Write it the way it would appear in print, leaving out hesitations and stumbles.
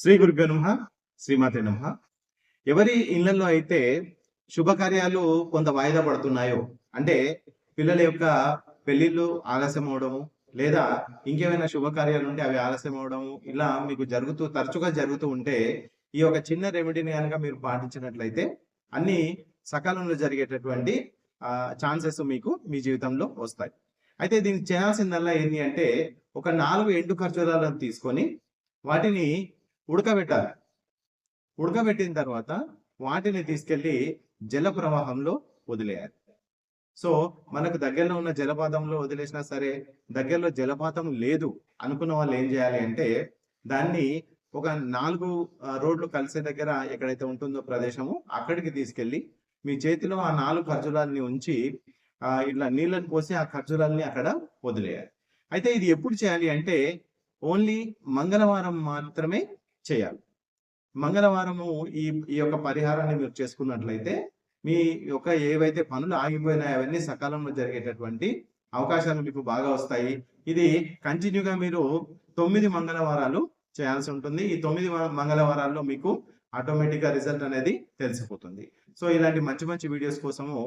శ్రీ గురుభ్యో నమః. శ్రీమాతే నమః. ఎవరి ఇళ్లలో అయితే శుభకార్యాలు కొంత వాయిదా పడుతున్నాయో, అంటే పిల్లల యొక్క పెళ్లిళ్ళు ఆలస్యం అవడము, లేదా ఇంకేమైనా శుభకార్యాలు ఉంటే అవి ఆలస్యం అవడము, ఇలా మీకు తరచుగా జరుగుతూ ఉంటే, ఈ యొక్క చిన్న రెమెడీని గనక మీరు పాటించినట్లయితే అన్నీ సకాలంలో జరిగేటటువంటి ఛాన్సెస్ మీకు మీ జీవితంలో వస్తాయి. అయితే దీనికి చేయాల్సిందల్లా ఏంటి అంటే, ఒక 4 ఎండు ఖర్జూరాలను తీసుకొని వాటిని ఉడకబెట్టాలి. ఉడకబెట్టిన తర్వాత వాటిని తీసుకెళ్ళి జల ప్రవాహంలో వదిలేయాలి. సో, మనకు దగ్గరలో ఉన్న జలపాతంలో వదిలేసినా సరే, దగ్గరలో జలపాతం లేదు అనుకున్న వాళ్ళు ఏం చేయాలి అంటే, దాన్ని ఒక 4 రోడ్లు కలిసే దగ్గర ఎక్కడైతే ఉంటుందో ప్రదేశము, అక్కడికి తీసుకెళ్ళి మీ చేతిలో ఆ 4 ఖర్జూరాల్ని ఉంచి ఇట్లా నీళ్ళని పోసి ఆ ఖర్జూరాల్ని అక్కడ వదిలేయాలి. అయితే ఇది ఎప్పుడు చేయాలి అంటే, ఓన్లీ మంగళవారం మాత్రమే చేయాలి. మంగళవారము ఈ ఈ యొక్క పరిహారాన్ని మీరు చేసుకున్నట్లయితే, మీ యొక్క ఏవైతే పనులు ఆగిపోయినాయో అవన్నీ సకాలంలో జరిగేటటువంటి అవకాశాలు మీకు బాగా వస్తాయి. ఇది కంటిన్యూగా మీరు 9 మంగళవారాలు చేయాల్సి ఉంటుంది. ఈ 9 మంగళవారాల్లో మీకు ఆటోమేటిక్‌గా రిజల్ట్ అనేది తెలిసిపోతుంది. సో, ఇలాంటి మంచి మంచి వీడియోస్ కోసము